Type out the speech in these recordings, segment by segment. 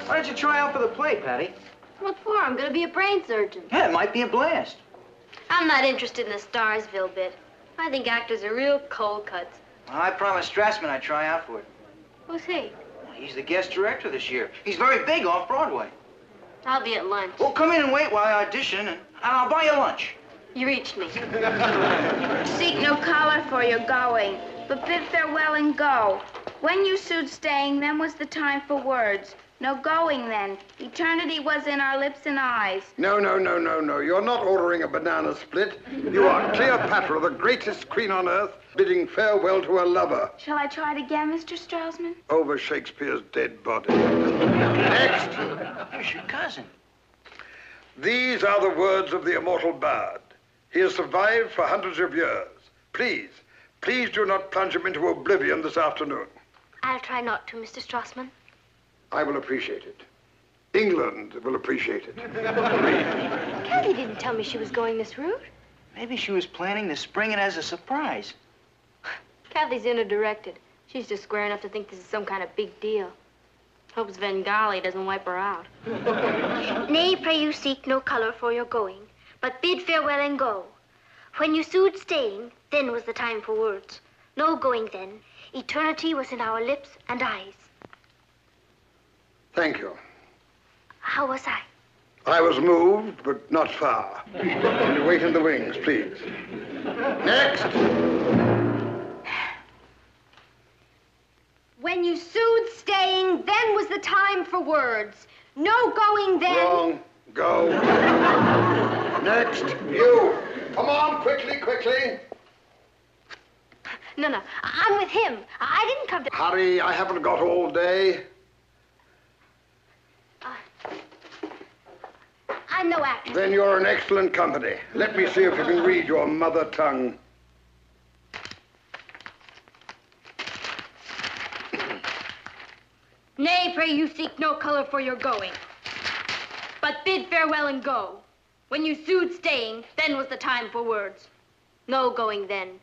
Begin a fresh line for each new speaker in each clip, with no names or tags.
Why don't you try out for the play, Patty?
What for? I'm going to be a brain surgeon.
Yeah, it might be a blast.
I'm not interested in the Starsville bit. I think actors are real cold cuts.
Well, I promised Strassman I'd try out for it.
Who's he?
Well, he's the guest director this year. He's very big off Broadway.
I'll be at lunch.
Well, come in and wait while I audition, and I'll buy you lunch.
You reached me.
Seek no color for your going, but bid farewell and go. When you sued staying, then was the time for words. No going then. Eternity was in our lips and eyes.
No. You're not ordering a banana split. You are Cleopatra, the greatest queen on earth, bidding farewell to her lover.
Shall I try it again, Mr. Straussman?
Over Shakespeare's dead body. Next.
Here's your cousin.
These are the words of the immortal bard. He has survived for hundreds of years. Please do not plunge him into oblivion this afternoon.
I'll try not to, Mr. Strassman.
I will appreciate it. England will appreciate it.
Cathy didn't tell me she was going this route.
Maybe she was planning to spring it as a surprise.
Cathy's inner-directed. She's just square enough to think this is some kind of big deal. Hopes Svengali doesn't wipe her out.
Nay, pray you seek no color for your going, but bid farewell and go. When you sued staying, then was the time for words. No going then. Eternity was in our lips and eyes.
Thank you.
How was I?
I was moved, but not far. And wait in the wings, please. Next.
When you sued staying, then was the time for words. No going then.
Wrong. Go. Next. You. Come on, quickly.
No, I'm with him. I didn't come to...
Hurry, I haven't got all day.
I'm no actor.
Then you're in excellent company. Let me see if you can read your mother tongue.
Nay, pray you seek no color for your going, but bid farewell and go. When you sued staying, then was the time for words. No going then.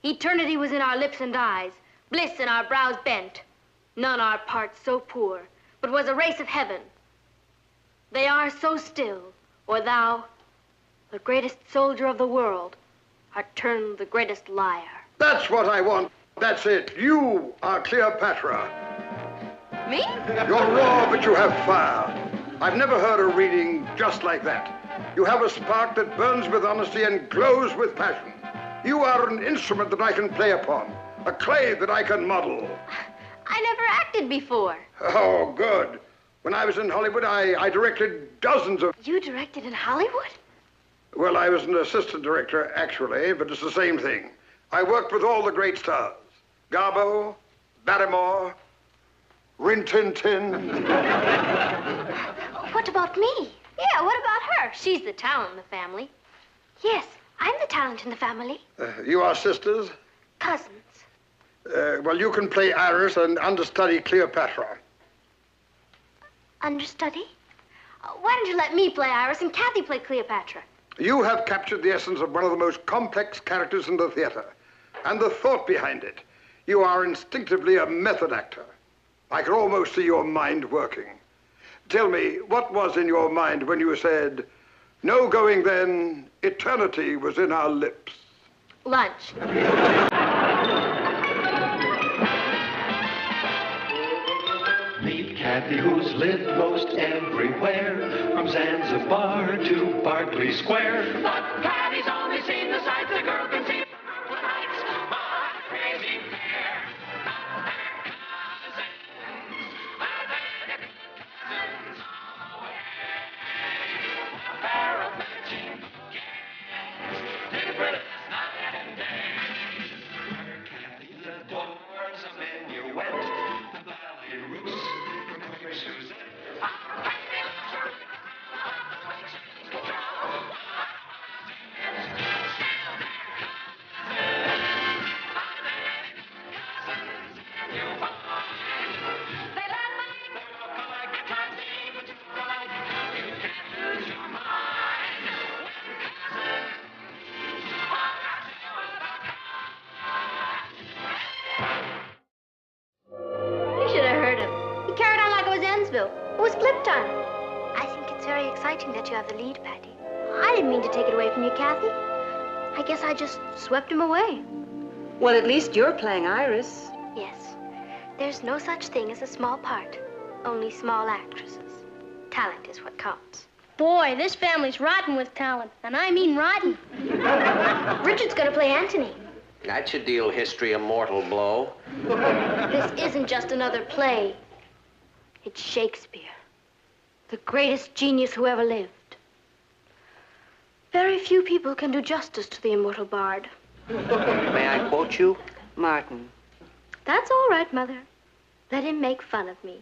Eternity was in our lips and eyes, bliss in our brows bent. None our parts so poor, but was a race of heaven. They are so still, or thou, the greatest soldier of the world, art turned the greatest liar.
That's what I want. That's it. You are Cleopatra.
Me?
You're raw, but you have fire. I've never heard a reading just like that. You have a spark that burns with honesty and glows with passion. You are an instrument that I can play upon, a clay that I can model.
I never acted before.
Oh, good. When I was in Hollywood, I directed dozens of...
You directed in Hollywood?
Well, I was an assistant director, actually, but it's the same thing. I worked with all the great stars. Garbo, Barrymore, Rin Tin Tin.
What about me?
Yeah, what about her? She's the talent in the family.
Yes, I'm the talent in the family.
You are sisters?
Cousins.
Well, you can play Iris and understudy Cleopatra.
Understudy?
Why don't you let me play Iris and Cathy play Cleopatra?
You have captured the essence of one of the most complex characters in the theater, and the thought behind it. You are instinctively a method actor. I can almost see your mind working. Tell me, what was in your mind when you said, no going then, eternity was in our lips?
Lunch.
Meet Cathy, who's lived most everywhere, from Zanzibar to Berkeley Square. But Cathy's only seen the sights a girl can see from her lights. My crazy pair, not their cousins, but their cousins on the way. A pair of matching gals, different as night and day. Where Cathy adores a minuet, the ballet russe from Queen Suzette.
Who's flipped on? I think it's very exciting that you have the lead, Patty. I didn't mean to take it away from you, Cathy. I guess I just swept him away.
Well, at least you're playing Iris.
Yes. There's no such thing as a small part. Only small actresses. Talent is what counts.
Boy, this family's rotten with talent, and I mean rotten.
Richard's gonna play Anthony.
That should deal history a mortal blow.
This isn't just another play. It's Shakespeare. The greatest genius who ever lived. Very few people can do justice to the immortal bard.
May I quote you?
Martin.
That's all right, Mother. Let him make fun of me.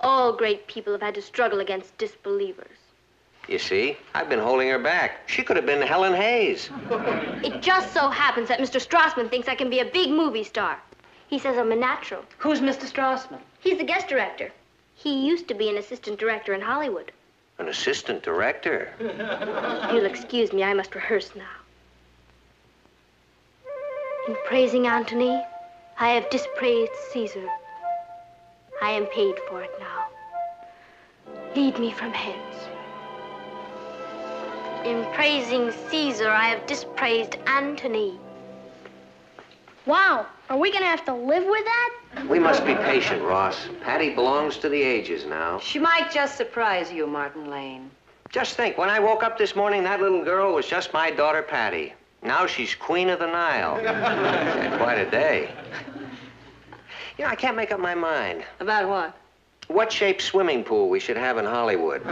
All great people have had to struggle against disbelievers.
You see, I've been holding her back. She could have been Helen Hayes.
It just so happens that Mr. Strassman thinks I can be a big movie star. He says I'm a natural.
Who's Mr. Strassman?
He's the guest director. He used to be an assistant director in Hollywood.
An assistant director?
If you'll excuse me, I must rehearse now. In praising Antony, I have dispraised Caesar. I am paid for it now. Lead me from hence. In praising Caesar, I have dispraised Antony.
Wow, are we gonna have to live with that?
We must be patient, Ross. Patty belongs to the ages now.
She might just surprise you, Martin Lane.
Just think, when I woke up this morning, that little girl was just my daughter, Patty. Now she's Queen of the Nile. Had quite a day. You know, I can't make up my mind.
About what?
What shape swimming pool we should have in Hollywood?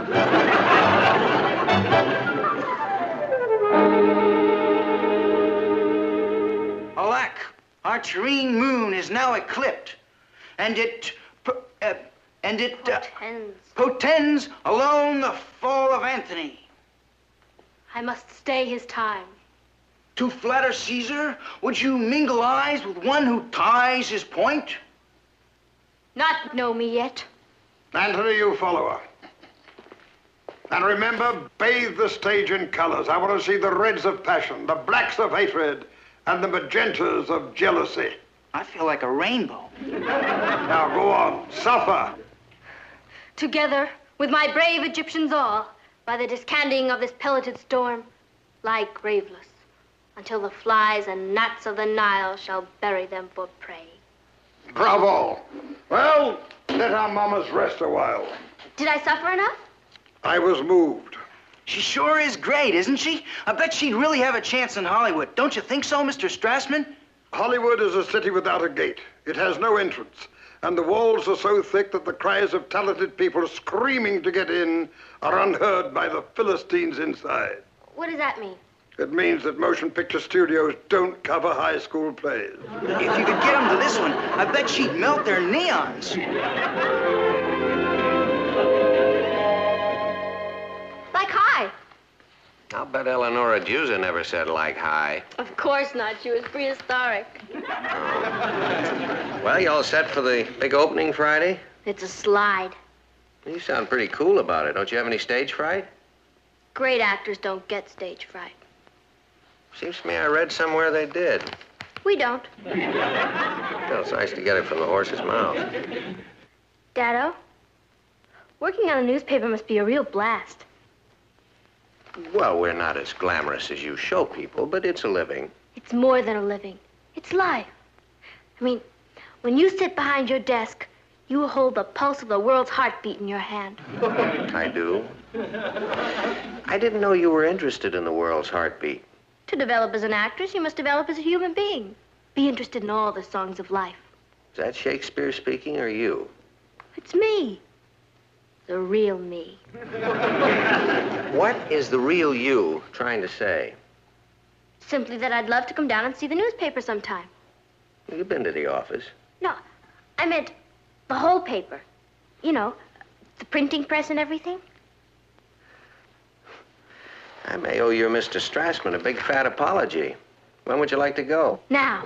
Alack, our serene moon is now eclipsed, and it portends alone the fall of Antony.
I must stay his time.
To flatter Caesar, would you mingle eyes with one who ties his point?
Not know me yet.
Antony, you follow her. And remember, bathe the stage in colors. I want to see the reds of passion, the blacks of hatred, and the magentas of jealousy.
I feel like a rainbow.
Now go on, suffer.
Together, with my brave Egyptians all, by the discanting of this pelleted storm, lie graveless, until the flies and gnats of the Nile shall bury them for prey.
Bravo. Well, let our mamas rest a while.
Did I suffer enough?
I was moved.
She sure is great, isn't she? I bet she'd really have a chance in Hollywood. Don't you think so, Mr. Strassman?
Hollywood is a city without a gate. It has no entrance. And the walls are so thick that the cries of talented people screaming to get in are unheard by the Philistines inside.
What does that mean?
It means that motion picture studios don't cover high school plays.
If you could get them to this one, I bet she'd melt their neons.
Like hi.
I'll bet Eleonora Juza never said like hi.
Of course not. She was prehistoric.
Well, you all set for the big opening Friday?
It's a slide.
You sound pretty cool about it. Don't you have any stage fright?
Great actors don't get stage fright.
Seems to me I read somewhere they did.
We don't.
Well, it's nice to get it from the horse's mouth.
Daddo, working on a newspaper must be a real blast.
Well, we're not as glamorous as you show people, but it's a living.
It's more than a living. It's life. I mean, when you sit behind your desk, you hold the pulse of the world's heartbeat in your hand.
I do. I didn't know you were interested in the world's heartbeat.
To develop as an actress, you must develop as a human being. Be interested in all the songs of life.
Is that Shakespeare speaking or you?
It's me. The real me.
What is the real you trying to say?
Simply that I'd love to come down and see the newspaper sometime.
You've been to the office.
No, I meant the whole paper. You know, the printing press and everything.
I may owe your Mr. Strassman a big fat apology. When would you like to go?
Now.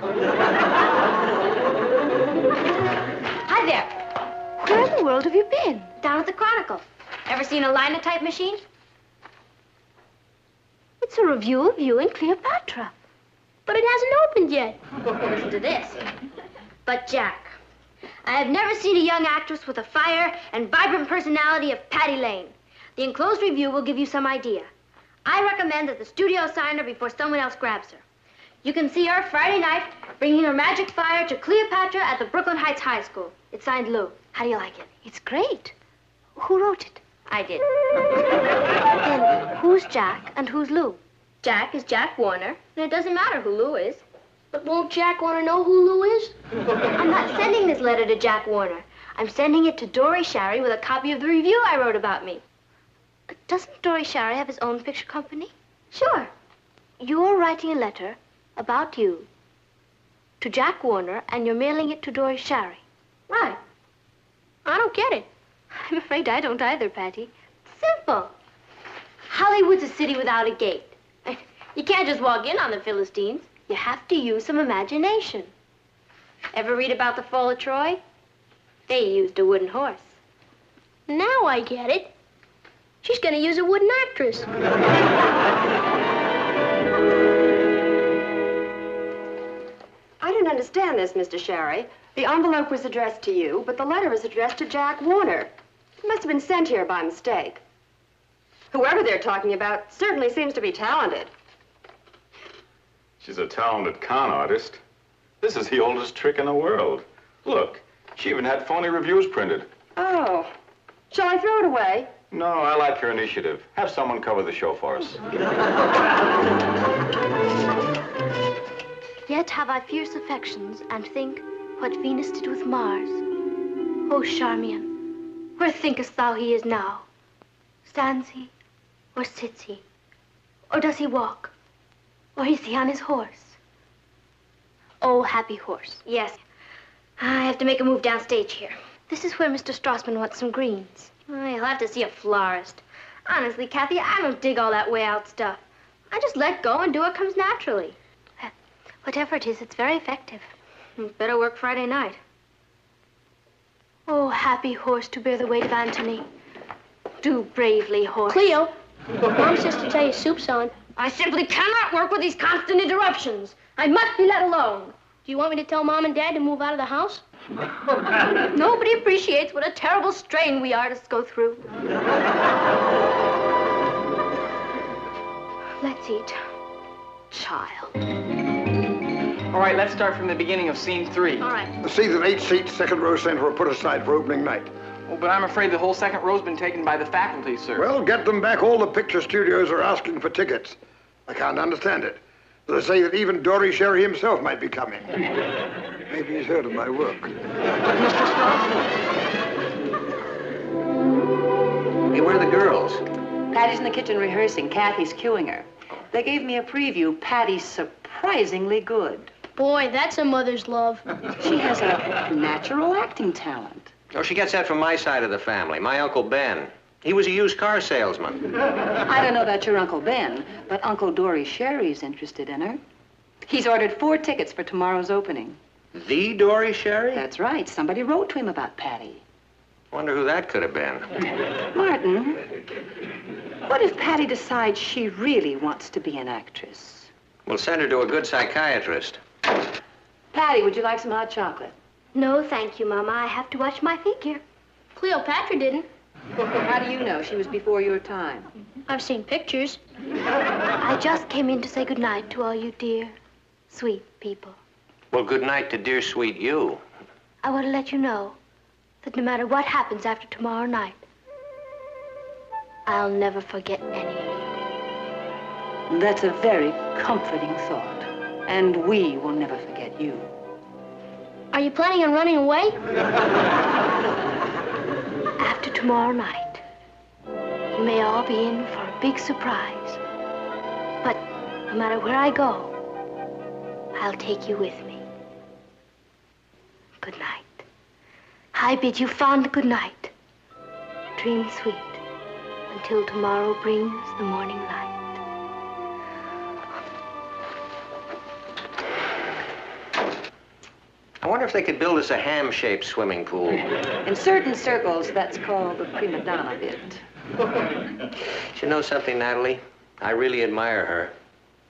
Hi there. Where in the world have you been? Down at the Chronicle. Ever seen a linotype machine? It's a review of you and Cleopatra.
But it hasn't opened yet.
Listen to this. But, Jack,
I have never seen a young actress with a fire and vibrant personality of Patty Lane. The enclosed review will give you some idea. I recommend that the studio sign her before someone else grabs her. You can see her Friday night bringing her magic fire to Cleopatra at the Brooklyn Heights High School. It's signed Lou. How do you like it?
It's great. Who wrote it?
I did.
Then who's Jack and who's Lou?
Jack is Jack Warner, and it doesn't matter who Lou is. But won't Jack want to know who Lou is? I'm not sending this letter to Jack Warner. I'm sending it to Dory Sherry with a copy of the review I wrote about me.
Doesn't Dory Sherry have his own picture company?
Sure.
You're writing a letter about you to Jack Warner, and you're mailing it to Dory Sherry.
Right. I don't get it.
I'm afraid I don't either, Patty.
Simple. Hollywood's a city without a gate. You can't just walk in on the Philistines. You have to use some imagination. Ever read about the fall of Troy? They used a wooden horse.
Now I get it. She's gonna use a wooden actress.
I don't understand this, Mr. Sherry. The envelope was addressed to you, but the letter is addressed to Jack Warner. It must have been sent here by mistake. Whoever they're talking about certainly seems to be talented.
She's a talented con artist. This is the oldest trick in the world. Look, she even had phony reviews printed.
Oh. Shall I throw it away?
No, I like your initiative. Have someone cover the show for us.
Yet have I fierce affections, and think what Venus did with Mars.
Oh, Charmian, where thinkest thou he is now? Stands he, or sits he? Or does he walk? Or is he on his horse? Oh, happy horse. Yes. I have to make a move downstage here.
This is where Mr. Strassman wants some greens.
You'll have to see a florist. Honestly, Cathy, I don't dig all that way out stuff. I just let go and do what comes naturally.
Whatever it is, it's very effective.
Better work Friday night.
Oh, happy horse to bear the weight of Antony. Do bravely, horse.
Cleo, Mom says to tell you soup's on.
I simply cannot work with these constant interruptions. I must be let alone.
Do you want me to tell Mom and Dad to move out of the house?
Nobody appreciates what a terrible strain we artists go through. Let's eat. Child.
All right, let's start from the beginning of scene 3.
All right.
The seats in 8 seats, second row center, are put aside for opening night.
Oh, but I'm afraid the whole second row's been taken by the faculty, sir.
Well, get them back. All the picture studios are asking for tickets. I can't understand it. They say that even Dory Sherry himself might be coming. Maybe he's heard of my work.
Hey, where are the girls?
Patty's in the kitchen rehearsing. Cathy's cueing her. They gave me a preview. Patty's surprisingly good.
Boy, that's a mother's love.
She has a natural acting talent.
Oh, she gets that from my side of the family, my Uncle Ben. He was a used car salesman.
I don't know about your Uncle Ben, but Uncle Dory Sherry's interested in her. He's ordered 4 tickets for tomorrow's opening.
The Dory Sherry?
That's right. Somebody wrote to him about Patty.
Wonder who that could have been.
Martin, what if Patty decides she really wants to be an actress?
We'll send her to a good psychiatrist.
Patty, would you like some hot chocolate?
No, thank you, Mama. I have to watch my figure.
Cleopatra didn't.
How do you know? She was before your time.
I've seen pictures.
I just came in to say goodnight to all you dear, sweet people.
Well, good night to dear sweet you.
I want to let you know that no matter what happens after tomorrow night, I'll never forget any of you.
That's a very comforting thought. And we will never forget you.
Are you planning on running away?
After tomorrow night, you may all be in for a big surprise. But no matter where I go, I'll take you with me. Good night. I bid you fond good night. Dream sweet until tomorrow brings the morning light.
I wonder if they could build us a ham-shaped swimming pool.
In certain circles, that's called the prima donna bit.
You know something, Natalie? I really admire her.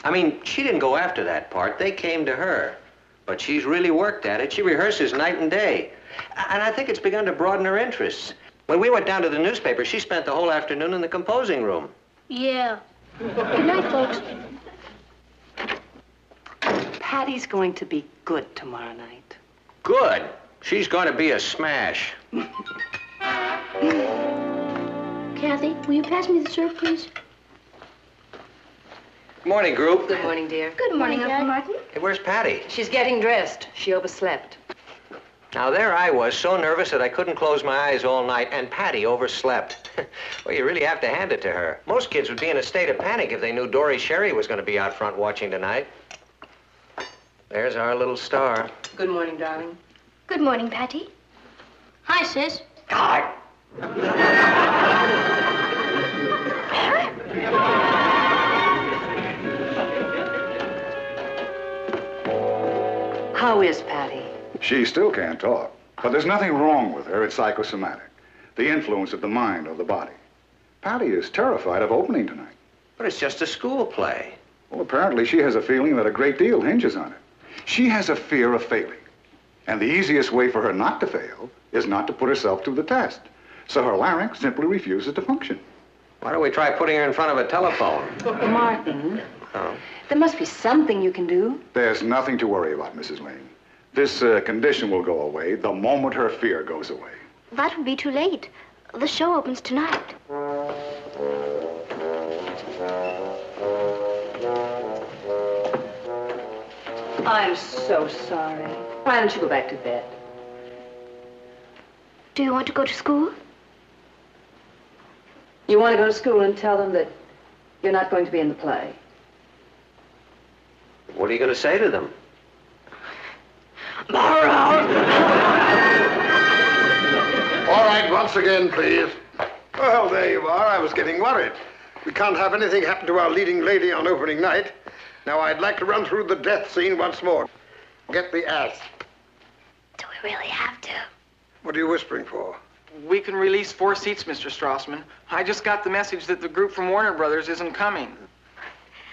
I mean, she didn't go after that part. They came to her. But she's really worked at it. She rehearses night and day. And I think it's begun to broaden her interests. When we went down to the newspaper, she spent the whole afternoon in the composing room.
Yeah. Good night, folks.
Patty's going to be good tomorrow night.
Good. She's going to be a smash.
Cathy, will you pass me the syrup, please?
Good morning, group.
Good morning, dear.
Good morning, Uncle Martin.
Hey, where's Patty?
She's getting dressed. She overslept.
Now, there I was, so nervous that I couldn't close my eyes all night, and Patty overslept. Well, you really have to hand it to her. Most kids would be in a state of panic if they knew Dory Sherry was going to be out front watching tonight. There's our little star.
Good morning, darling.
Good morning, Patty.
Hi, sis.
Hi.
How is Patty?
She still can't talk, but there's nothing wrong with her. It's psychosomatic, the influence of the mind or the body. Patty is terrified of opening tonight.
But it's just a school play.
Well, apparently she has a feeling that a great deal hinges on it. She has a fear of failing. And the easiest way for her not to fail is not to put herself to the test. So her larynx simply refuses to function.
Why don't we try putting her in front of a telephone?
Martin,
Oh.
there must be something you can do.
There's nothing to worry about, Mrs. Lane. This condition will go away the moment her fear goes away.
That would be too late. The show opens tonight.
I'm so sorry. Why don't you go back to bed?
Do you want to go to school?
You want to go to school and tell them that you're not going to be in the play?
What are you going to say to them?
All right, once again, please. Well, there you are. I was getting worried. We can't have anything happen to our leading lady on opening night. Now, I'd like to run through the death scene once more. Get the ass.
Do we really have to?
What are you whispering for?
We can release 4 seats, Mr. Strassman. I just got the message that the group from Warner Brothers isn't coming.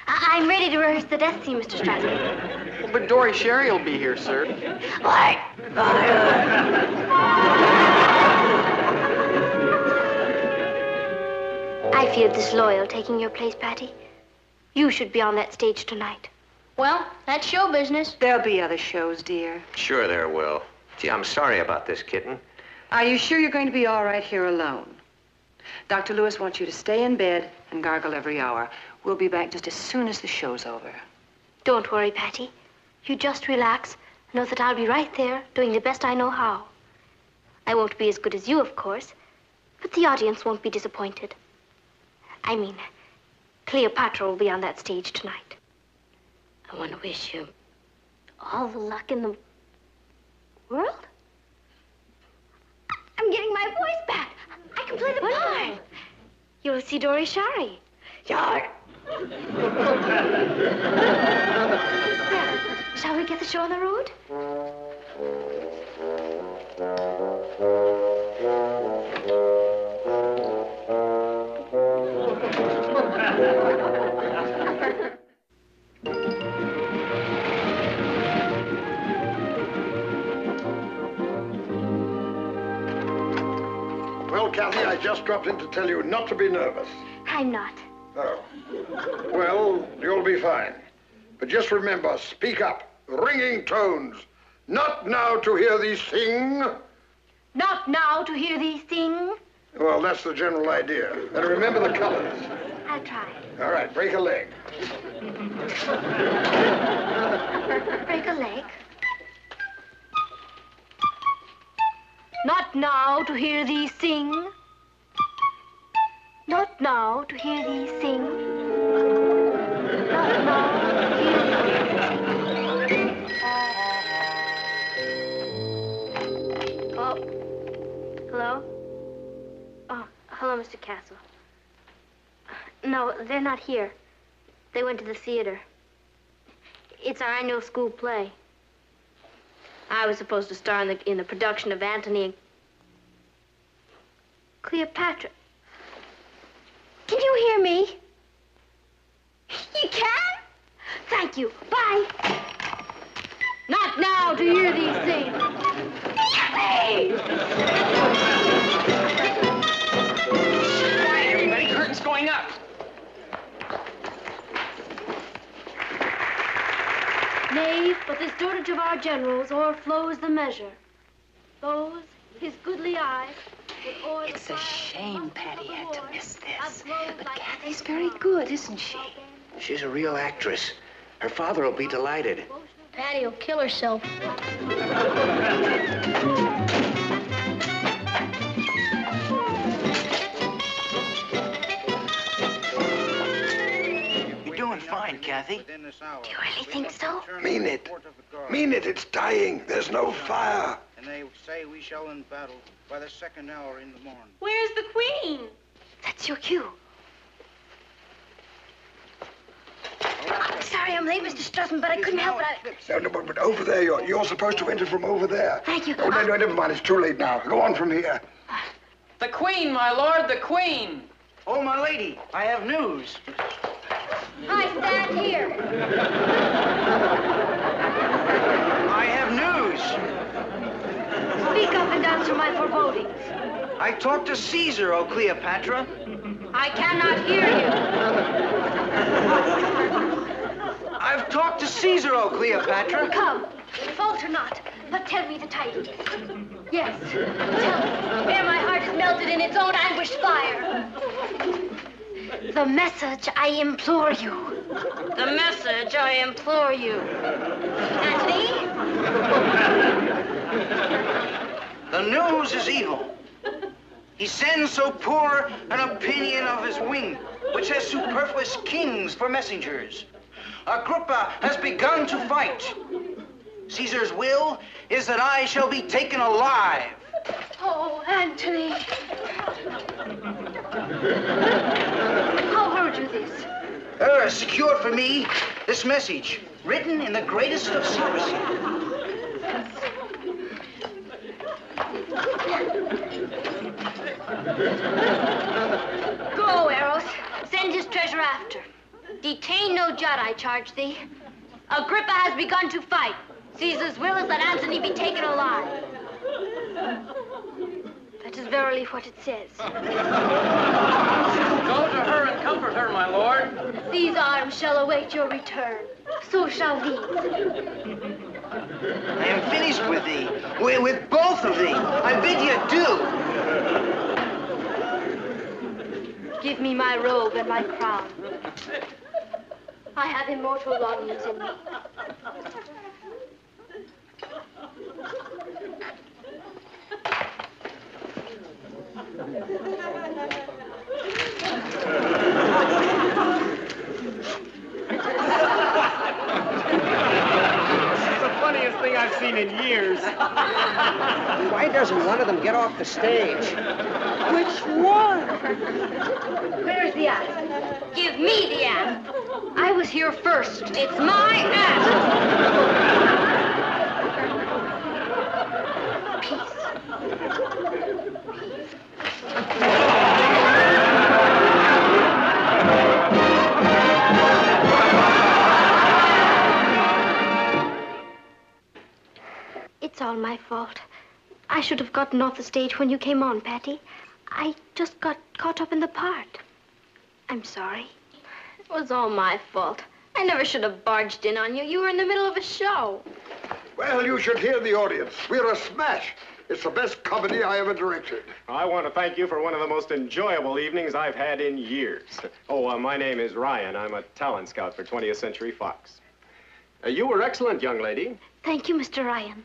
I'm ready to rehearse the death scene, Mr. Strasberg.
Well, but Dory Sherry will be here, sir.
What? I feel disloyal taking your place, Patty. You should be on that stage tonight.
Well, that's show business.
There'll be other shows, dear.
Sure there will. Gee, I'm sorry about this, kitten.
Are you sure you're going to be all right here alone? Dr. Lewis wants you to stay in bed and gargle every hour. We'll be back just as soon as the show's over.
Don't worry, Patty. You just relax. Know that I'll be right there, doing the best I know how. I won't be as good as you, of course, but the audience won't be disappointed. I mean, Cleopatra will be on that stage tonight. I want to wish you all the luck in the world. I'm getting my voice back. I can play the part. You'll see Dory Sherry. Yeah. Shall we get the show on the road?
Well, Cathy, I just dropped in to tell you not to be nervous.
I'm not.
Oh. Well, you'll be fine. But just remember, speak up. Ringing tones. Not now to hear thee sing.
Not now to hear thee sing.
Well, that's the general idea. And remember the colors.
I'll try.
All right, break a leg.
Break a leg. Not now to hear thee sing. Not now to hear thee sing. Not now to hear thee sing. Oh. Hello? Oh, hello, Mr. Castle. No, they're not here. They went to the theater. It's our annual school play. I was supposed to star in the production of Antony and Cleopatra. Can you hear me? You can? Thank you. Bye. Not now to hear these things. Yippee! our generals o'erflows the measure. Those, his goodly eyes,
It's a shame Patty had to miss this. But Cathy's very good, isn't she?
She's a real actress. Her father will be delighted.
Patty will kill herself.
You're doing fine, Cathy.
Do you really think so?
Mean it. Mean it. It's dying. There's no fire.
And they say we shall in battle by the second hour in the morn.
Where's the Queen?
That's your cue. I'm sorry I'm late, Mr. Strassman, but I couldn't help it.
No, but over there, you're supposed to enter from over there.
Thank you.
Oh, no, never mind. It's too late now. Go on from here.
The Queen, my lord, the Queen.
Oh, my lady, I have news.
I stand here.
I have news.
Speak up and answer my forebodings.
I talked to Caesar, O Cleopatra.
I cannot hear you.
I've talked to Caesar, O Cleopatra.
Come, falter not, but tell me the tidings. Yes, tell me, ere my heart is melted in its own anguished fire. The message, I implore you.
The message, I implore you.
Anthony?
The news is evil. He sends so poor an opinion of his wing, which has superfluous kings for messengers. Agrippa has begun to fight. Caesar's will is that I shall be taken alive.
Oh, Anthony. How heard you this?
Secured for me this message, written in the greatest of secrecy.
Go, Eros. Send his treasure after. Detain no jot, I charge thee.
Agrippa has begun to fight.
Caesar's will is that Antony be taken alive. That is verily what it says.
Go to her and comfort her, my lord.
These arms shall await your return. So shall these.
I am finished with thee, with both of thee. I bid you adieu.
Give me my robe and my crown. I have immortal longings in me.
Funniest thing I've seen in years.
Why doesn't one of them get off the stage?
Which one?
Where's the ass?
Give me the ass.
I was here first.
It's my ass.
It's all my fault. I should have gotten off the stage when you came on, Patty. I just got caught up in the part. I'm sorry.
It was all my fault. I never should have barged in on you. You were in the middle of a show.
Well, you should hear the audience. We're a smash. It's the best comedy I ever directed.
I want to thank you for one of the most enjoyable evenings I've had in years. Oh, my name is Ryan. I'm a talent scout for 20th Century Fox. You were excellent, young lady.
Thank you, Mr. Ryan.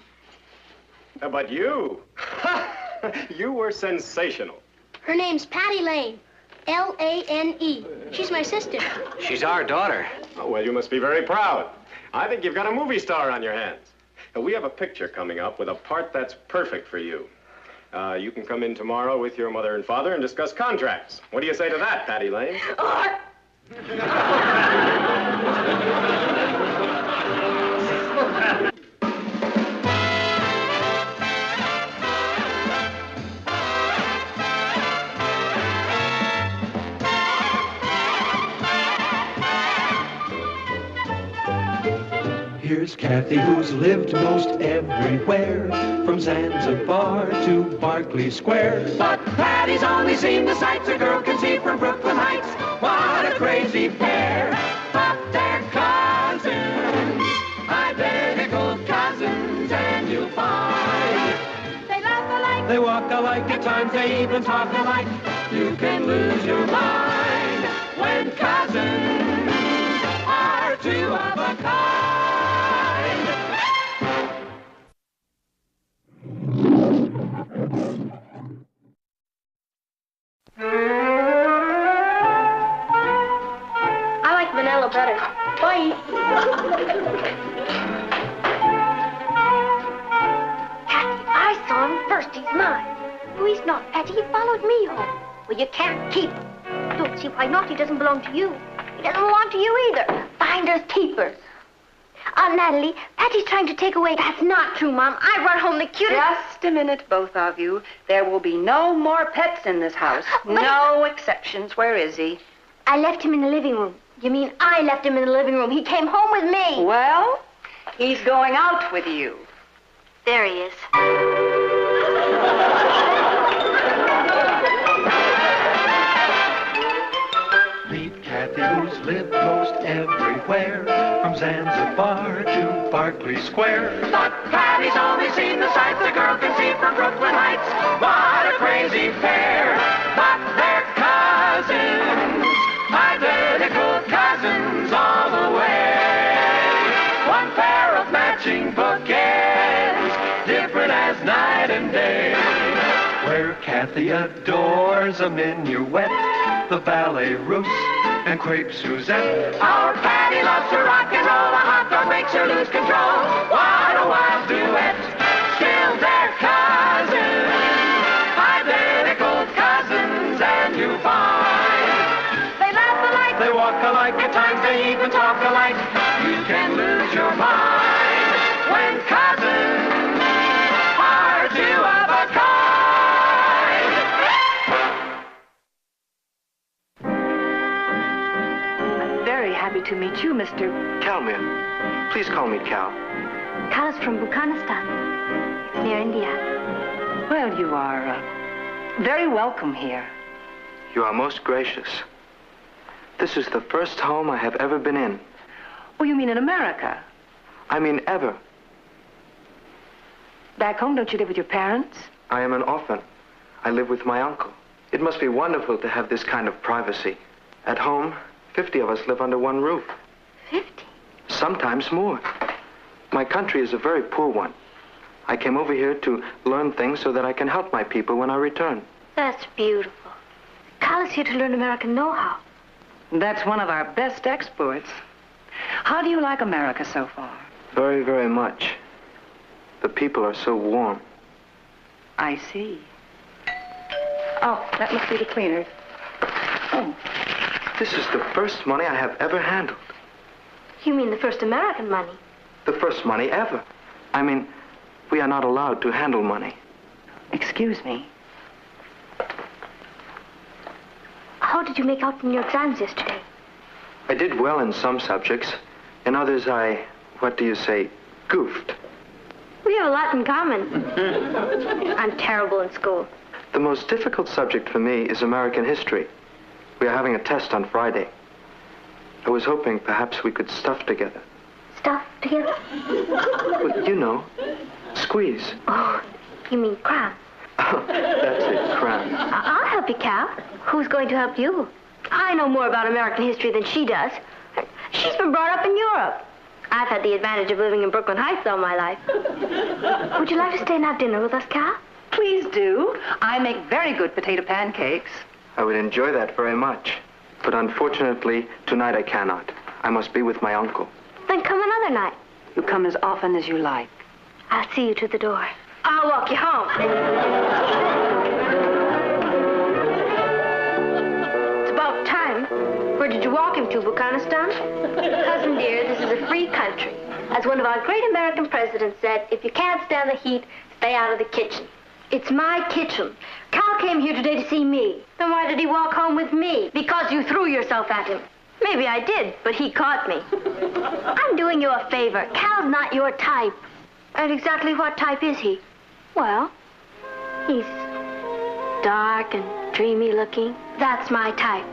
But you, you were sensational.
Her name's Patty Lane. L-A-N-E. She's my sister.
She's our daughter.
Oh, well, you must be very proud. I think you've got a movie star on your hands. We have a picture coming up with a part that's perfect for you. You can come in tomorrow with your mother and father and discuss contracts. What do you say to that, Patty Lane?
Here's Cathy, who's lived most everywhere, from Zanzibar to Berkeley Square. But Patty's only seen the sights a girl can see from Brooklyn Heights. What a crazy pair, but they're cousins, identical cousins. They walk alike, at times they even talk alike. You can lose your mind when cousins are two of a kind.
I like vanilla better. Bye.
Cathy, I saw him first. He's mine. No, he's not, Patty. He followed me home. Well, you can't keep him. Don't see why not. He doesn't belong to you. He doesn't belong to you either. Finders keepers. Natalie, Patty's trying to take away... That's not true, Mom. I brought home the cutest...
Just a minute, both of you. There will be no more pets in this house. No exceptions. Where is he?
I left him in the living room. You mean I left him in the living room? He came home with me.
Well, he's going out with you.
There he is.
Meet Cathy, who's lived most everywhere, from Zanzibar to Berkeley Square. But Patty's only seen the sights the girl can see from Brooklyn Heights. What a crazy pair! But they're cousins, identical cousins all the way. One pair of matching bookends, different as night and day. Where Cathy adores a minuet, the ballet russe, and crepe Suzette. Our Patty loves to rock and roll, a hot dog makes her lose control. What a wild duet, still they're cousins, identical cousins, and you find they laugh alike, they walk alike, at times they even talk alike. You can lose your mind when cousins are two of a kind.
Very happy to meet you, Mr.
Cal, ma'am. Please call me Cal.
Cal is from Bukhanistan. It's near India.
Well, you are very welcome here.
You are most gracious. This is the first home I have ever been in.
Oh, you mean in America?
I mean ever.
Back home, don't you live with your parents?
I am an orphan. I live with my uncle. It must be wonderful to have this kind of privacy. At home, 50 of us live under one roof.
50?
Sometimes more. My country is a very poor one. I came over here to learn things so that I can help my people when I return.
That's beautiful. Cal is here to learn American know-how.
That's one of our best exports. How do you like America so far?
Very, very much. The people are so warm.
I see. Oh, that must be the cleaners. Oh.
This is the first money I have ever handled.
You mean the first American money?
The first money ever. I mean, we are not allowed to handle money.
Excuse me.
How did you make out in your exams yesterday?
I did well in some subjects. In others, what do you say, goofed.
We have a lot in common. I'm terrible in school.
The most difficult subject for me is American history. We are having a test on Friday. I was hoping perhaps we could stuff together.
Stuff together?
Well, you know, squeeze.
Oh, you mean cram?
Oh, that's it, cram.
I'll help you, Cal. Who's going to help you? I know more about American history than she does. She's been brought up in Europe. I've had the advantage of living in Brooklyn Heights all my life. Would you like to stay and have dinner with us, Cal?
Please do. I make very good potato pancakes.
I would enjoy that very much. But unfortunately, tonight I cannot. I must be with my uncle.
Then come another night.
You come as often as you like.
I'll see you to the door. I'll walk you home. It's about time. Where did you walk him to, Bukhanistan? Cousin dear, this is a free country. As one of our great American presidents said, if you can't stand the heat, stay out of the kitchen. It's my kitchen. Cal came here today to see me. Then why did he walk home with me? Because you threw yourself at him. Maybe I did, but he caught me. I'm doing you a favor. Cal's not your type. And exactly what type is he? Well, he's dark and dreamy looking. That's my type.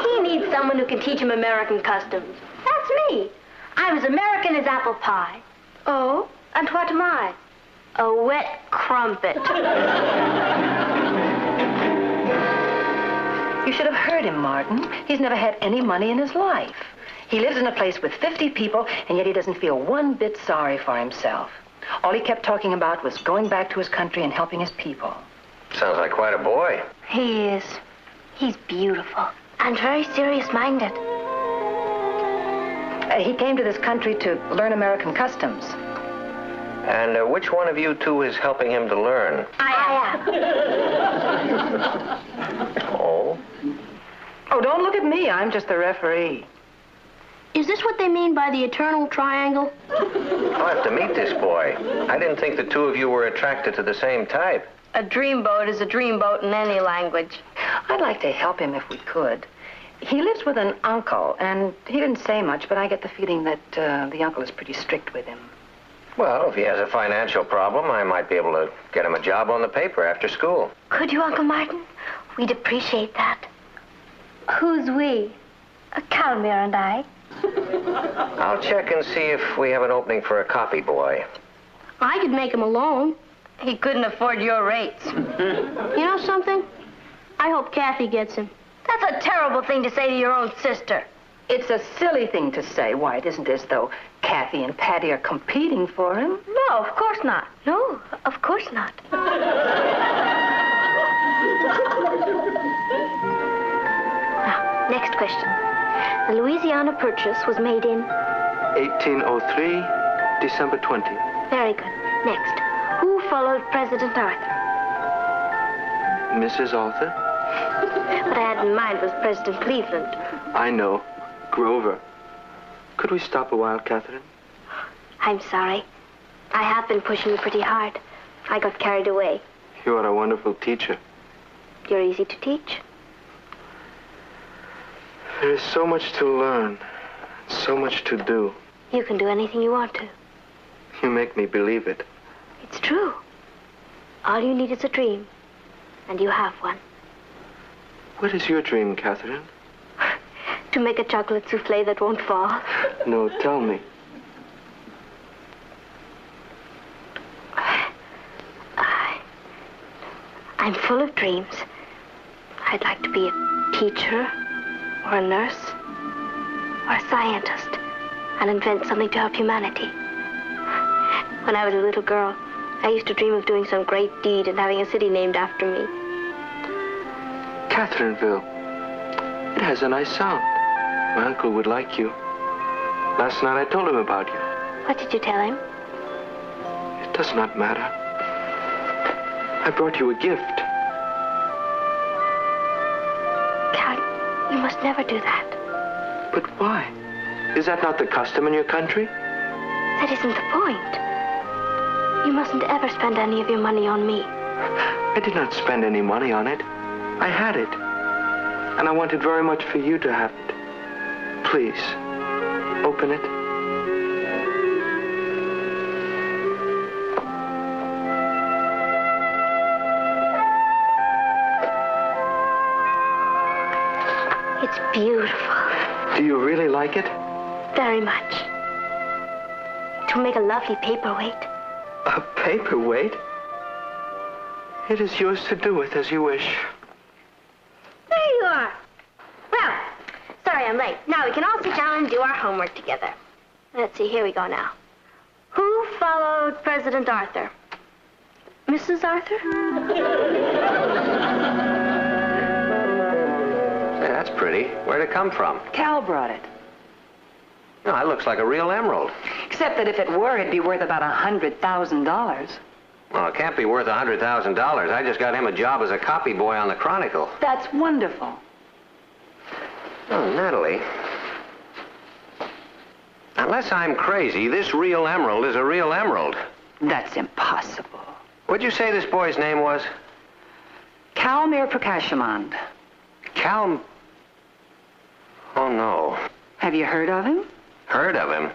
He needs someone who can teach him American customs. That's me. I'm as American as apple pie. Oh, and what am I? A wet crumpet.
You should have heard him, Martin. He's never had any money in his life. He lives in a place with 50 people, and yet he doesn't feel one bit sorry for himself. All he kept talking about was going back to his country and helping his people.
Sounds like quite a boy.
He is. He's beautiful and very serious-minded.
He came to this country to learn American customs.
And which one of you two is helping him to learn?
I am.
Oh?
Oh, don't look at me. I'm just the referee.
Is this what they mean by the eternal triangle?
I'll have to meet this boy. I didn't think the two of you were attracted to the same type.
A dreamboat is a dreamboat in any language.
I'd like to help him if we could. He lives with an uncle, and he didn't say much, but I get the feeling that the uncle is pretty strict with him.
Well, if he has a financial problem, I might be able to get him a job on the paper after school.
Could you, Uncle Martin? We'd appreciate that.
Who's we?
Casimir and I.
I'll check and see if we have an opening for a copy boy.
I could make him a loan.
He couldn't afford your rates.
You know something? I hope Cathy gets him.
That's a terrible thing to say to your own sister.
It's a silly thing to say. Why, it isn't as though Cathy and Patty are competing for him.
No, of course not.
No, of course not. Now, next question. The Louisiana Purchase was made in?
1803, December 20.
Very good. Next. Who followed President Arthur?
Mrs. Arthur?
What I had in mind was President Cleveland.
I know. Grover. Could we stop a while, Catherine?
I'm sorry. I have been pushing you pretty hard. I got carried away.
You are a wonderful teacher.
You're easy to teach.
There is so much to learn, so much to do.
You can do anything you want to.
You make me believe it.
It's true. All you need is a dream, and you have one.
What is your dream, Catherine?
To make a chocolate souffle that won't fall.
No, tell me.
I'm full of dreams. I'd like to be a teacher, or a nurse, or a scientist, and invent something to help humanity. When I was a little girl, I used to dream of doing some great deed and having a city named after me.
Catherineville. It has a nice sound. My uncle would like you. Last night I told him about you.
What did you tell him?
It does not matter. I brought you a gift.
Cal, you must never do that.
But why? Is that not the custom in your country?
That isn't the point. You mustn't ever spend any of your money on me.
I did not spend any money on it. I had it. And I wanted very much for you to have it. Please, open it.
It's beautiful.
Do you really like it?
Very much. It will make a lovely paperweight.
A paperweight? It is yours to do with as you wish.
There you are. Well, sorry I'm late. Now we can all sit down and do our homework together. Let's see, here we go now. Who followed President Arthur? Mrs. Arthur?
Hey, that's pretty. Where'd it come from?
Cal brought it.
No, that looks like a real emerald.
Except that if it were, it'd be worth about $100,000.
Well, it can't be worth $100,000. I just got him a job as a copy boy on the Chronicle.
That's wonderful.
Oh, Natalie. Unless I'm crazy, this real emerald is a real emerald.
That's impossible.
What'd you say this boy's name was?
Casimir Prakashamond.
Oh, no.
Have you heard of him?
Heard of him?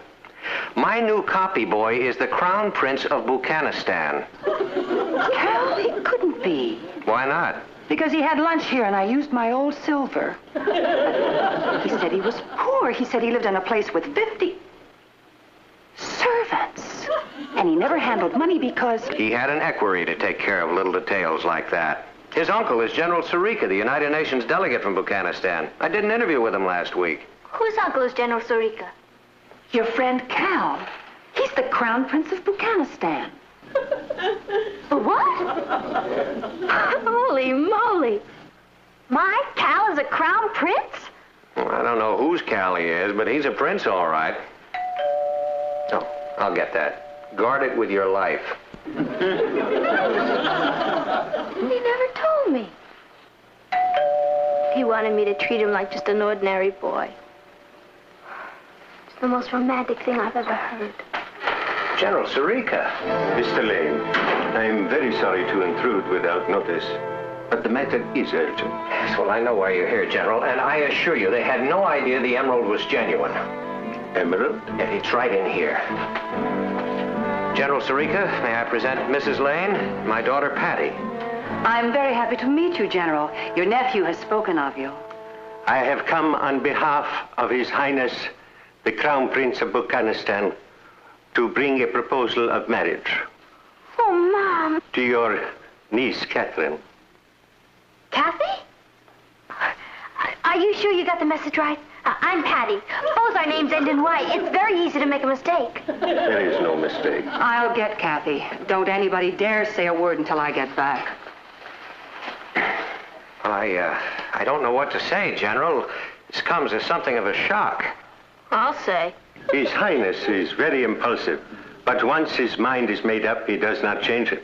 My new copy boy is the Crown Prince of Buchanistan.
Cal, he couldn't be.
Why not?
Because he had lunch here and I used my old silver. He said he was poor. He said he lived in a place with 50 servants. And he never handled money because...
He had an equerry to take care of little details like that. His uncle is General Sarika, the United Nations delegate from Buchanistan. I did an interview with him last week.
Whose uncle is General Sarika?
Your friend Cal. He's the Crown Prince of Buchanistan.
What? Holy moly. My Cal is a crown prince?
Well, I don't know whose Cal he is, but he's a prince, all right. Oh, I'll get that. Guard it with your life.
He never told me. He wanted me to treat him like just an ordinary boy. It's the most romantic thing I've ever heard.
General Sarika.
Mr. Lane, I'm very sorry to intrude without notice, but the matter is urgent.
Yes, well, I know why you're here, General, and I assure you they had no idea the emerald was genuine.
Emerald?
Yeah, it's right in here. General Sarika, may I present Mrs. Lane, my daughter Patty.
I'm very happy to meet you, General. Your nephew has spoken of you.
I have come on behalf of His Highness, the Crown Prince of Buchanistan, to bring a proposal of marriage.
Oh, Mom.
To your niece, Catherine.
Kathy? Are you sure you got the message right? I'm Patty. Both our names end in Y. It's very easy to make a mistake.
There is no mistake.
I'll get Kathy. Don't anybody dare say a word until I get back.
I don't know what to say, General. This comes as something of a shock.
I'll say.
His Highness is very impulsive, but once his mind is made up, he does not change it.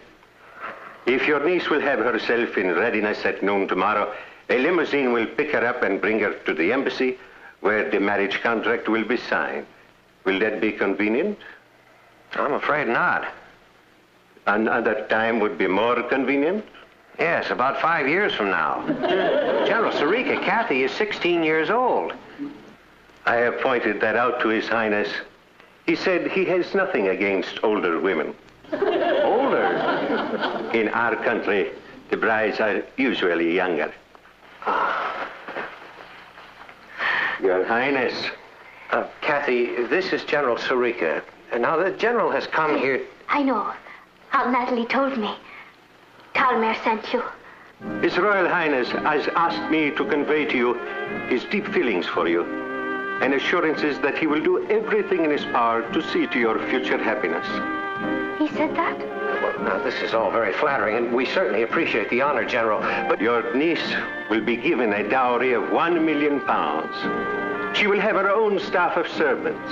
If your niece will have herself in readiness at noon tomorrow, a limousine will pick her up and bring her to the embassy, where the marriage contract will be signed. Will that be convenient?
I'm afraid not.
Another time would be more convenient?
Yes, about 5 years from now. General Sarika, Cathy is 16 years old.
I have pointed that out to His Highness. He said he has nothing against older women.
Older?
In our country, the brides are usually younger. Your Highness.
Cathy, this is General Sarika. Now, the General has come here...
I know. Aunt Natalie told me. Talmer sent you.
His Royal Highness has asked me to convey to you his deep feelings for you and assurances that he will do everything in his power to see to your future happiness.
He said that?
Well, now, this is all very flattering, and we certainly appreciate the honor, General, but...
Your niece will be given a dowry of £1 million. She will have her own staff of servants,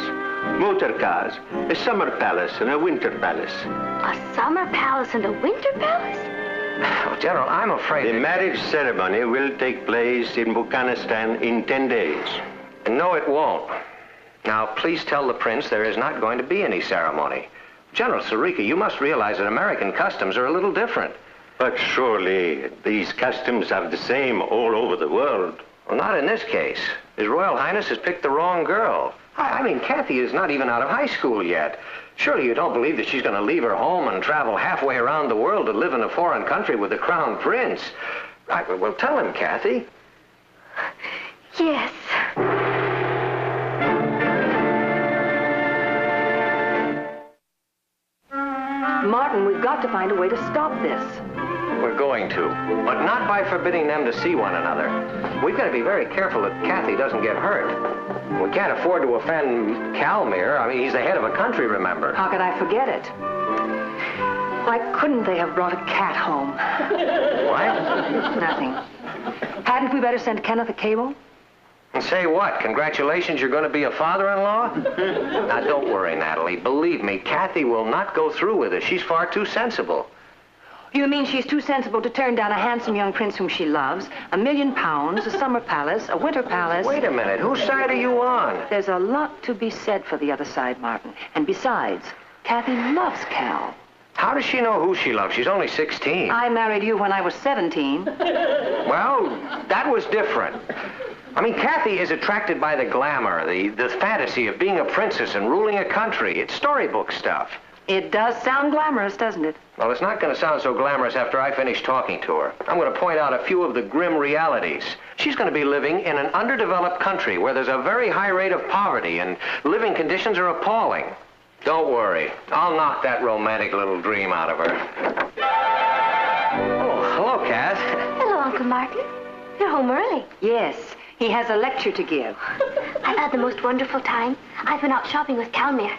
motor cars, a summer palace and a winter palace.
A summer palace and a winter palace?
Oh, General, I'm afraid...
The marriage ceremony will take place in Buchanistan in 10 days.
No, it won't. Now, please tell the prince there is not going to be any ceremony. General Sarika, you must realize that American customs are a little different.
But surely these customs are the same all over the world.
Well, not in this case. His Royal Highness has picked the wrong girl. I mean, Cathy is not even out of high school yet. Surely you don't believe that she's going to leave her home and travel halfway around the world to live in a foreign country with the Crown Prince. Right, well, tell him, Cathy.
Yes.
Martin, we've got to find a way to stop this.
We're going to, but not by forbidding them to see one another. We've got to be very careful that Cathy doesn't get hurt. We can't afford to offend Calmere. I mean, he's the head of a country, remember?
How could I forget it? Why couldn't they have brought a cat home?
What?
Nothing. Hadn't we better send Kenneth a cable?
And say what? Congratulations, you're going to be a father-in-law? Now, don't worry, Natalie. Believe me, Cathy will not go through with it. She's far too sensible.
You mean she's too sensible to turn down a handsome young prince whom she loves, £1 million, a summer palace, a winter palace...
Wait a minute. Whose side are you on?
There's a lot to be said for the other side, Martin. And besides, Cathy loves Cal.
How does she know who she loves? She's only 16.
I married you when I was 17.
Well, that was different. I mean, Cathy is attracted by the glamour, the fantasy of being a princess and ruling a country. It's storybook stuff.
It does sound glamorous, doesn't it?
Well, it's not going to sound so glamorous after I finish talking to her. I'm going to point out a few of the grim realities. She's going to be living in an underdeveloped country where there's a very high rate of poverty and living conditions are appalling. Don't worry. I'll knock that romantic little dream out of her. Oh, hello, Cath.
Hello, Uncle Martin. You're home early.
Yes, he has a lecture to give.
I've had the most wonderful time. I've been out shopping with Calmere.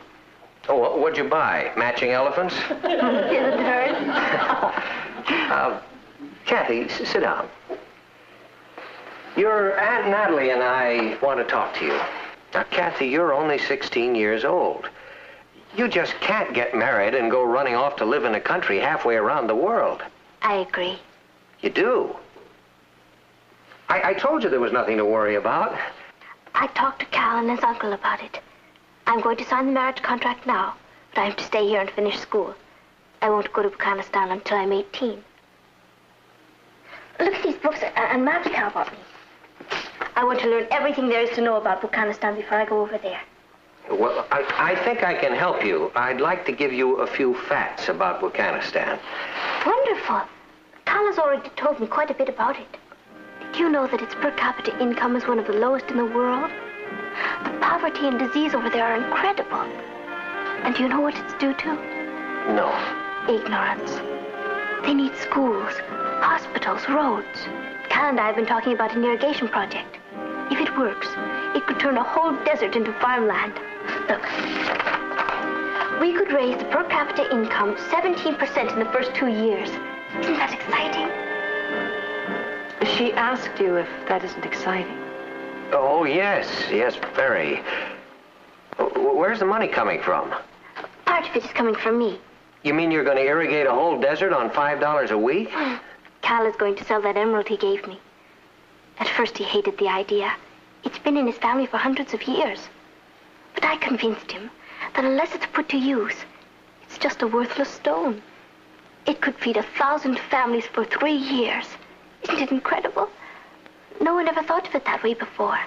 Oh, what'd you buy? Matching elephants?
Isn't hers?
Cathy, sit down. Your Aunt Natalie and I want to talk to you. Now, Cathy, you're only 16 years old. You just can't get married and go running off to live in a country halfway around the world.
I agree.
You do? I told you there was nothing to worry about.
I talked to Cal and his uncle about it. I'm going to sign the marriage contract now, but I have to stay here and finish school. I won't go to Afghanistan until I'm 18. Look at these books and maps Cal bought me. I want to learn everything there is to know about Afghanistan before I go over there.
Well, I think I can help you. I'd like to give you a few facts about Afghanistan.
Wonderful. Cal has already told me quite a bit about it. Did you know that its per capita income is one of the lowest in the world? The poverty and disease over there are incredible. And do you know what it's due to?
No.
Ignorance. They need schools, hospitals, roads. Cal and I have been talking about an irrigation project. If it works, it could turn a whole desert into farmland. Look. We could raise the per capita income 17% in the first 2 years. Isn't that exciting?
She asked you if that isn't exciting.
Oh, yes, very. Where's the money coming from?
Part of it is coming from me.
You mean you're going to irrigate a whole desert on $5 a week?
Cal is going to sell that emerald he gave me. At first he hated the idea. It's been in his family for hundreds of years. But I convinced him that unless it's put to use, it's just a worthless stone. It could feed 1,000 families for 3 years. Isn't it incredible? No one ever thought of it that way before.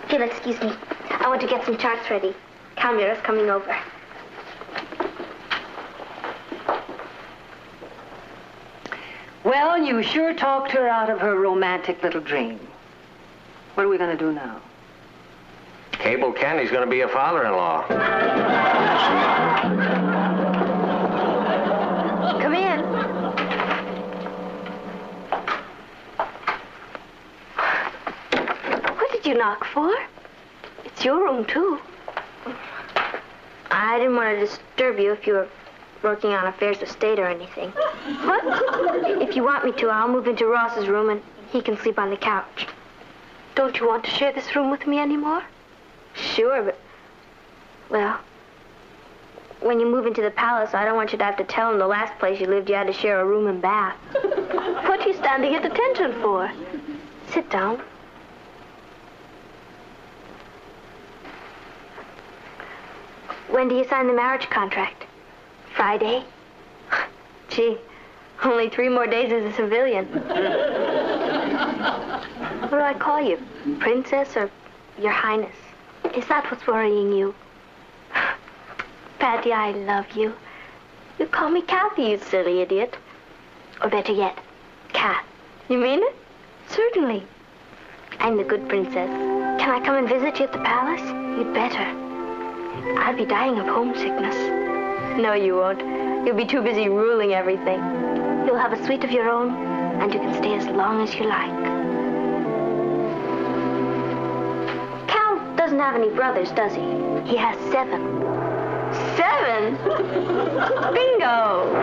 If you'll excuse me, I want to get some charts ready. Calmere is coming over.
Well, you sure talked her out of her romantic little dream. What are we going to do now?
Cable Kenny's going to be a father-in-law.
Come in. What did you knock for? It's your room, too. I didn't want to disturb you if you were working on affairs of state or anything. What? If you want me to, I'll move into Ross's room and he can sleep on the couch. Don't you want to share this room with me anymore? Sure, but... Well, when you move into the palace, I don't want you to have to tell him the last place you lived you had to share a room and bath. What are you standing at attention for? Sit down. When do you sign the marriage contract? Friday? Gee, only 3 more days as a civilian. What do I call you? Princess or Your Highness? Is that what's worrying you? Patty, I love you. You call me Cathy, you silly idiot. Or better yet, Cat. You mean it? Certainly. I'm the good princess. Can I come and visit you at the palace? You'd better. I'd be dying of homesickness. No, you won't. You'll be too busy ruling everything. You'll have a suite of your own, and you can stay as long as you like. Cal doesn't have any brothers, does he? He has 7. 7? Bingo!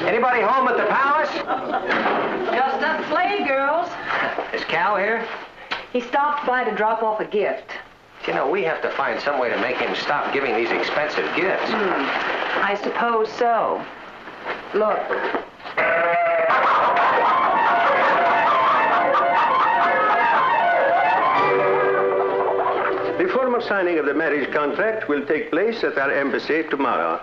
Anybody home at the palace?
Just us slave girls.
Is Cal here?
He stopped by to drop off a gift.
You know, we have to find some way to make him stop giving these expensive gifts.
I suppose so. Look.
The formal signing of the marriage contract will take place at our embassy tomorrow.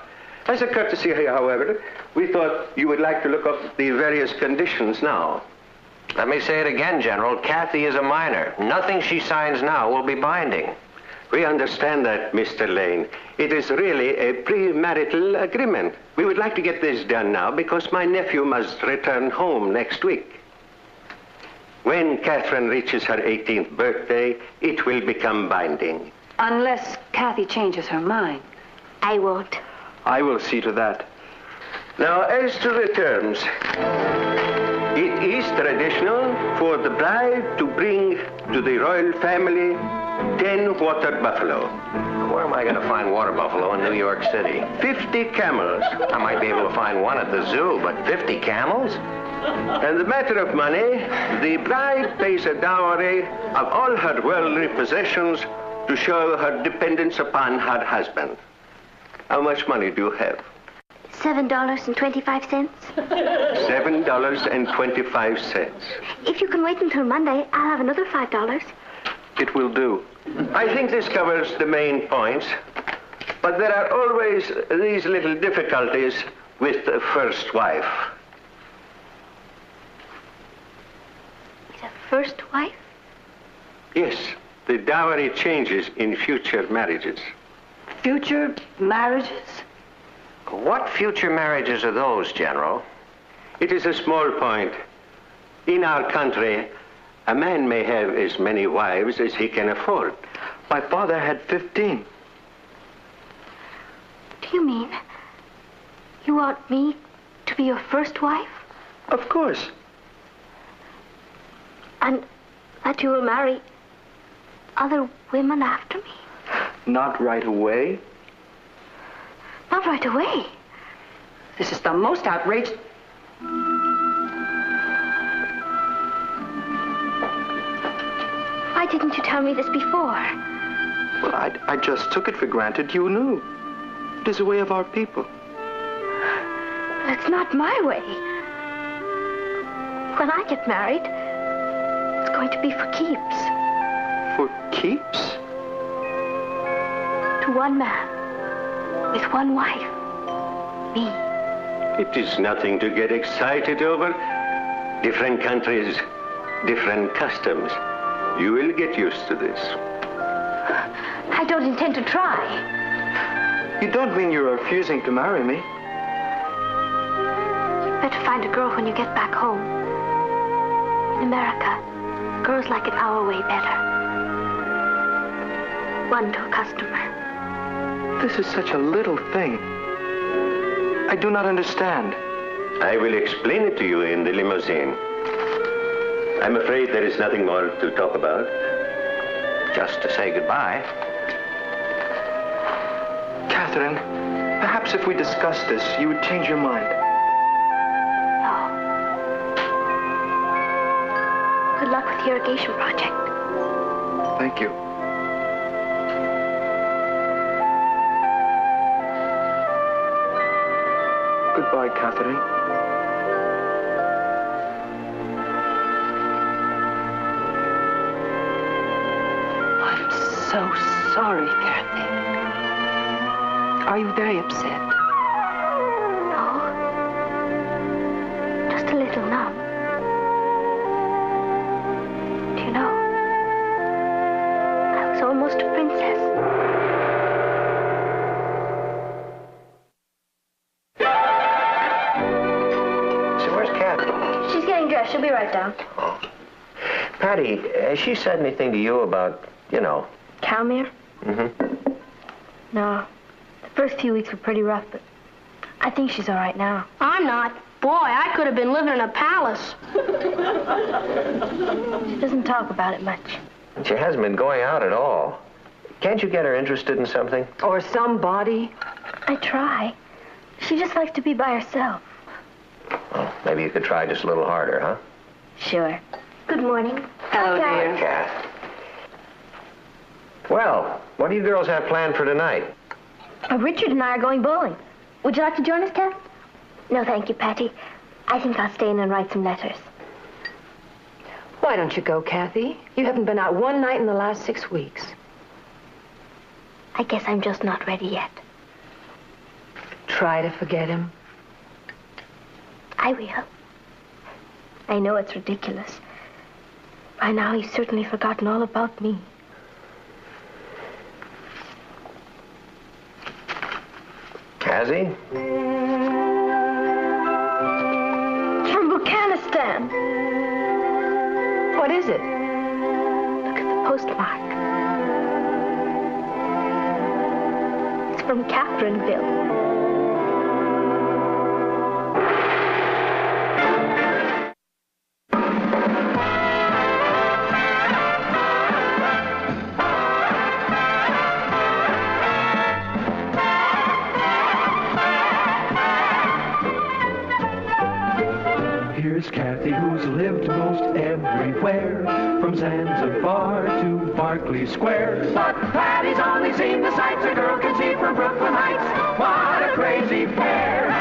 As a courtesy, however, we thought you would like to look up the various conditions now.
Let me say it again, General. Cathy is a minor. Nothing she signs now will be binding.
We understand that, Mr. Lane. It is really a premarital agreement. We would like to get this done now because my nephew must return home next week. When Catherine reaches her 18th birthday, it will become binding.
Unless Cathy changes her mind.
I won't.
I will see to that.
Now, as to the terms, it is traditional for the bride to bring to the royal family 10 water buffalo.
Where am I going to find water buffalo in New York City?
50 camels.
I might be able to find one at the zoo, but 50 camels?
And the matter of money, the bride pays a dowry of all her worldly possessions to show her dependence upon her husband. How much money do you have?
$7.25.
$7.25.
If you can wait until Monday, I'll have another $5.
It will do.
I think this covers the main points, but there are always these little difficulties with the first wife.
The first wife?
Yes, the dowry changes in future marriages.
Future marriages?
What future marriages are those, General?
It is a small point. In our country, a man may have as many wives as he can afford.
My father had 15.
Do you mean you want me to be your first wife?
Of course.
And that you will marry other women after me?
Not right away.
Not right away.
This is the most outrageous...
Why didn't you tell me this before?
Well, I just took it for granted you knew. It is a way of our people.
But it's not my way. When I get married, it's going to be for keeps.
For keeps?
To one man, with one wife. Me.
It is nothing to get excited over. Different countries, different customs. You will get used to this.
I don't intend to try.
You don't mean you're refusing to marry me?
You'd better find a girl when you get back home. In America, girls like it our way better. One to a customer.
This is such a little thing. I do not understand.
I will explain it to you in the limousine. I'm afraid there is nothing more to talk about.
Just to say goodbye.
Catherine, perhaps if we discussed this, you would change your mind.
No. Good luck with the irrigation project.
Thank you. Goodbye, Catherine.
I'm so sorry, Cathy. Are you very upset?
No. Just a little numb. Do you know, I was almost a princess. She's getting dressed. She'll be right down.
Oh. Patty, has she said anything to you about, you know...
Calmere?
Mm-hmm.
No. The first few weeks were pretty rough, but I think she's all right now.
I'm not. Boy, I could have been living in a palace.
She doesn't talk about it much.
She hasn't been going out at all. Can't you get her interested in something?
Or somebody?
I try. She just likes to be by herself.
Well, maybe you could try just a little harder, huh?
Sure. Good morning.
Hello,
Hi,
dear.
Kath. Well, what do you girls have planned for tonight?
Richard and I are going bowling. Would you like to join us, Kath?
No, thank you, Patty. I think I'll stay in and write some letters.
Why don't you go, Cathy? You haven't been out one night in the last 6 weeks.
I guess I'm just not ready yet.
Try to forget him.
I will. I know it's ridiculous. By now, he's certainly forgotten all about me.
Cathy?
From Buchanistan.
What is it?
Look at the postmark.
from Catherineville.
Here's Cathy, who's lived most everywhere, from Zanzibar to Berkeley Square. But Patty's only seen the sights a girl can see from Brooklyn Heights. What a crazy pair!